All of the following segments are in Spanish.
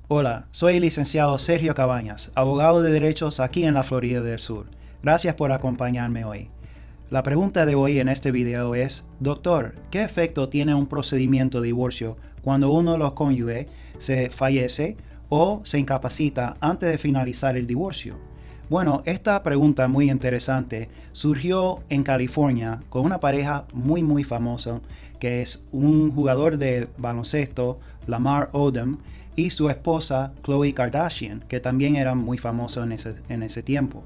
Hola, soy el licenciado Sergio Cabañas, abogado de derechos aquí en la Florida del Sur. Gracias por acompañarme hoy. La pregunta de hoy en este video es, Doctor, ¿qué efecto tiene un procedimiento de divorcio cuando uno de los cónyuges se fallece o se incapacita antes de finalizar el divorcio? Bueno, esta pregunta muy interesante surgió en California con una pareja muy famosa que es un jugador de baloncesto, Lamar Odom, y su esposa Khloe Kardashian, que también eran muy famosos en ese tiempo.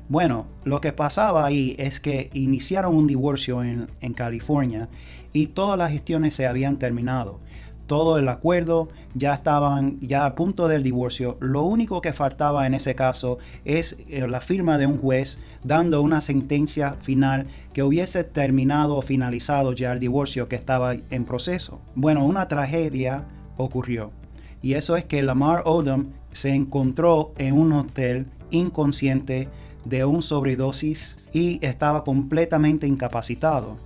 Bueno, lo que pasaba ahí es que iniciaron un divorcio en California y todas las gestiones se habían terminado. Todo el acuerdo, ya estaban a punto del divorcio. Lo único que faltaba en ese caso es la firma de un juez dando una sentencia final que hubiese terminado o finalizado ya el divorcio que estaba en proceso. Bueno, una tragedia ocurrió. Y eso es que Lamar Odom se encontró en un hotel inconsciente de una sobredosis y estaba completamente incapacitado.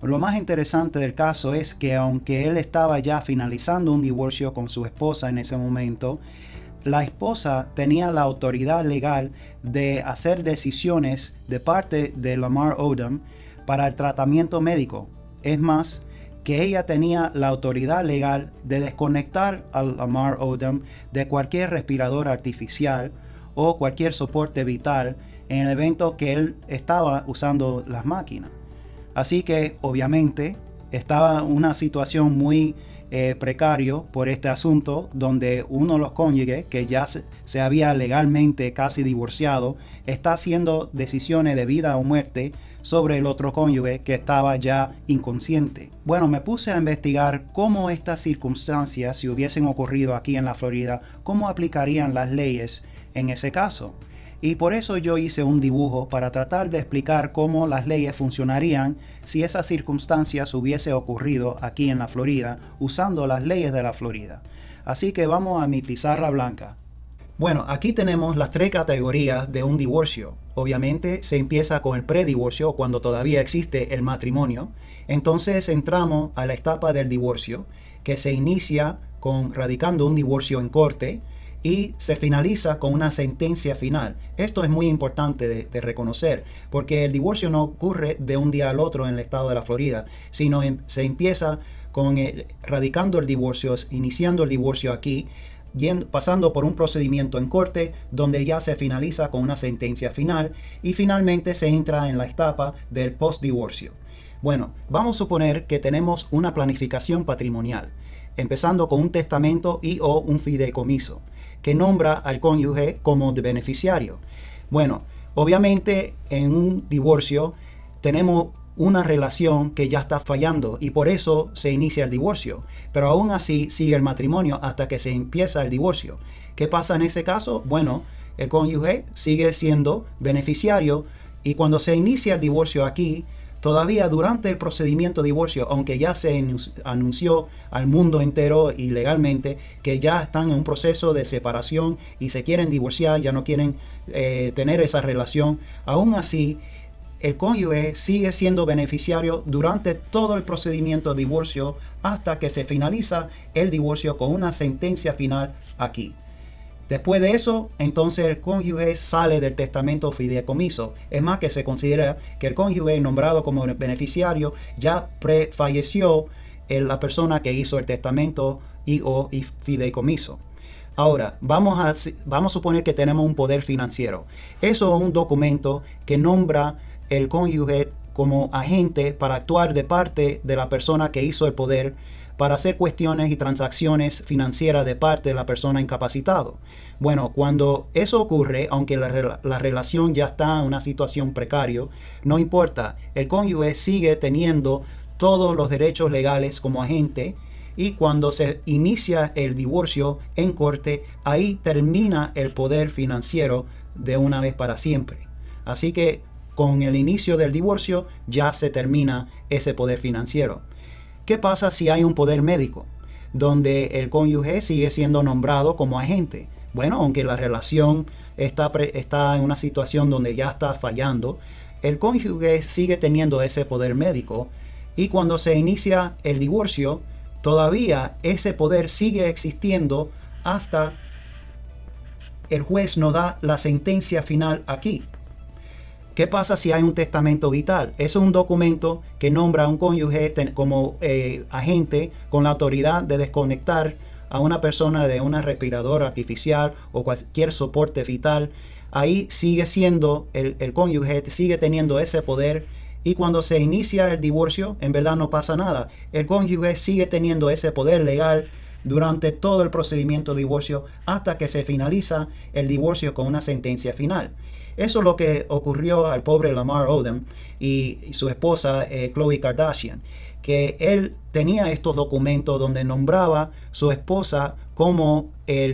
Lo más interesante del caso es que aunque él estaba ya finalizando un divorcio con su esposa en ese momento, la esposa tenía la autoridad legal de hacer decisiones de parte de Lamar Odom para el tratamiento médico. Es más, que ella tenía la autoridad legal de desconectar a Lamar Odom de cualquier respirador artificial o cualquier soporte vital en el evento que él estaba usando las máquinas. Así que obviamente estaba una situación muy precario por este asunto, donde uno de los cónyuges que ya se había legalmente casi divorciado está haciendo decisiones de vida o muerte sobre el otro cónyuge que estaba ya inconsciente. Bueno, me puse a investigar cómo estas circunstancias, si hubiesen ocurrido aquí en la Florida, cómo aplicarían las leyes en ese caso. Y por eso yo hice un dibujo para tratar de explicar cómo las leyes funcionarían si esas circunstancias hubiese ocurrido aquí en la Florida usando las leyes de la Florida. Así que vamos a mi pizarra blanca. Bueno, aquí tenemos las tres categorías de un divorcio. Obviamente se empieza con el predivorcio cuando todavía existe el matrimonio. Entonces entramos a la etapa del divorcio, que se inicia con radicando un divorcio en corte y se finaliza con una sentencia final. Esto es muy importante de reconocer, porque el divorcio no ocurre de un día al otro en el estado de la Florida, sino se empieza con radicando el divorcio, iniciando el divorcio aquí, pasando por un procedimiento en corte donde ya se finaliza con una sentencia final y finalmente se entra en la etapa del postdivorcio. Bueno, vamos a suponer que tenemos una planificación patrimonial, empezando con un testamento y o un fideicomiso, que nombra al cónyuge como de beneficiario. Bueno, obviamente en un divorcio tenemos una relación que ya está fallando y por eso se inicia el divorcio, pero aún así sigue el matrimonio hasta que se empieza el divorcio. ¿Qué pasa en ese caso? Bueno, el cónyuge sigue siendo beneficiario y cuando se inicia el divorcio aquí, todavía durante el procedimiento de divorcio, aunque ya se anunció al mundo entero y legalmente que ya están en un proceso de separación y se quieren divorciar, ya no quieren tener esa relación, aún así el cónyuge sigue siendo beneficiario durante todo el procedimiento de divorcio hasta que se finaliza el divorcio con una sentencia final aquí. Después de eso, entonces el cónyuge sale del testamento fideicomiso. Es más, que se considera que el cónyuge nombrado como beneficiario ya falleció la persona que hizo el testamento y fideicomiso. Ahora, vamos a suponer que tenemos un poder financiero. Eso es un documento que nombra el cónyuge como agente para actuar de parte de la persona que hizo el poder para hacer cuestiones y transacciones financieras de parte de la persona incapacitada. Bueno, cuando eso ocurre, aunque la relación ya está en una situación precaria, no importa, el cónyuge sigue teniendo todos los derechos legales como agente y cuando se inicia el divorcio en corte, ahí termina el poder financiero de una vez para siempre. Así que con el inicio del divorcio ya se termina ese poder financiero. ¿Qué pasa si hay un poder médico, donde el cónyuge sigue siendo nombrado como agente? Bueno, aunque la relación está en una situación donde ya está fallando, el cónyuge sigue teniendo ese poder médico y cuando se inicia el divorcio, todavía ese poder sigue existiendo hasta el juez no da la sentencia final aquí. ¿Qué pasa si hay un testamento vital? Es un documento que nombra a un cónyuge como agente con la autoridad de desconectar a una persona de una respiradora artificial o cualquier soporte vital. Ahí sigue siendo el cónyuge, sigue teniendo ese poder, y cuando se inicia el divorcio, en verdad no pasa nada. El cónyuge sigue teniendo ese poder legal durante todo el procedimiento de divorcio hasta que se finaliza el divorcio con una sentencia final. Eso es lo que ocurrió al pobre Lamar Odom y su esposa Khloe Kardashian, que él tenía estos documentos donde nombraba su esposa como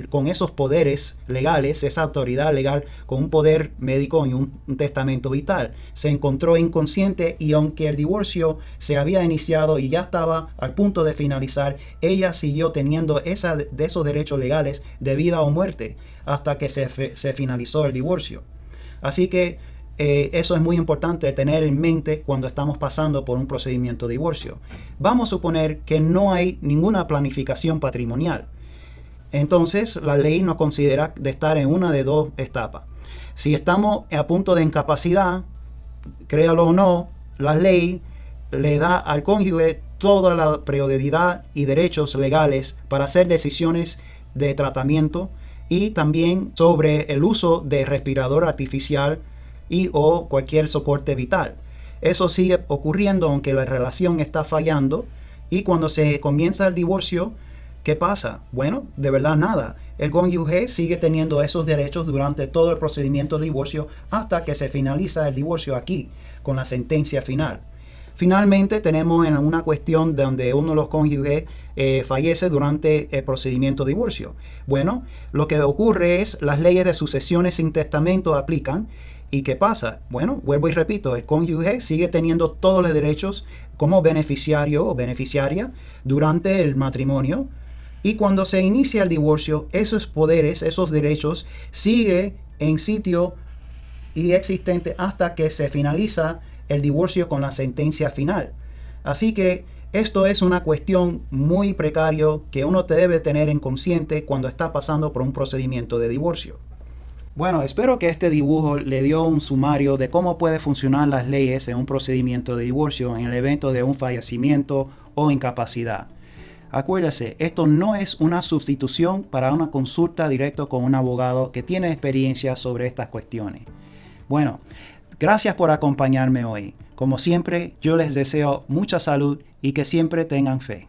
con esos poderes legales, esa autoridad legal, con un poder médico y un testamento vital. Se encontró inconsciente, y aunque el divorcio se había iniciado y ya estaba al punto de finalizar, ella siguió teniendo de esos derechos legales de vida o muerte hasta que se finalizó el divorcio. Así que eso es muy importante tener en mente cuando estamos pasando por un procedimiento de divorcio. Vamos a suponer que no hay ninguna planificación patrimonial. Entonces, la ley nos considera de estar en una de dos etapas. Si estamos a punto de incapacidad, créalo o no, la ley le da al cónyuge toda la prioridad y derechos legales para hacer decisiones de tratamiento y también sobre el uso de respirador artificial y o cualquier soporte vital. Eso sigue ocurriendo aunque la relación está fallando, y cuando se comienza el divorcio, ¿qué pasa? Bueno, de verdad nada. El cónyuge sigue teniendo esos derechos durante todo el procedimiento de divorcio hasta que se finaliza el divorcio aquí, con la sentencia final. Finalmente tenemos en una cuestión donde uno de los cónyuges fallece durante el procedimiento de divorcio. Bueno, lo que ocurre es las leyes de sucesiones sin testamento aplican. ¿Y qué pasa? Bueno, vuelvo y repito, el cónyuge sigue teniendo todos los derechos como beneficiario o beneficiaria durante el matrimonio, y cuando se inicia el divorcio, esos poderes, esos derechos siguen en sitio y existente hasta que se finaliza el divorcio con la sentencia final. Así que esto es una cuestión muy precaria que uno debe tener en consciente cuando está pasando por un procedimiento de divorcio. Bueno, espero que este dibujo le dio un sumario de cómo pueden funcionar las leyes en un procedimiento de divorcio en el evento de un fallecimiento o incapacidad. Acuérdese, esto no es una sustitución para una consulta directa con un abogado que tiene experiencia sobre estas cuestiones. Bueno, gracias por acompañarme hoy. Como siempre, yo les deseo mucha salud y que siempre tengan fe.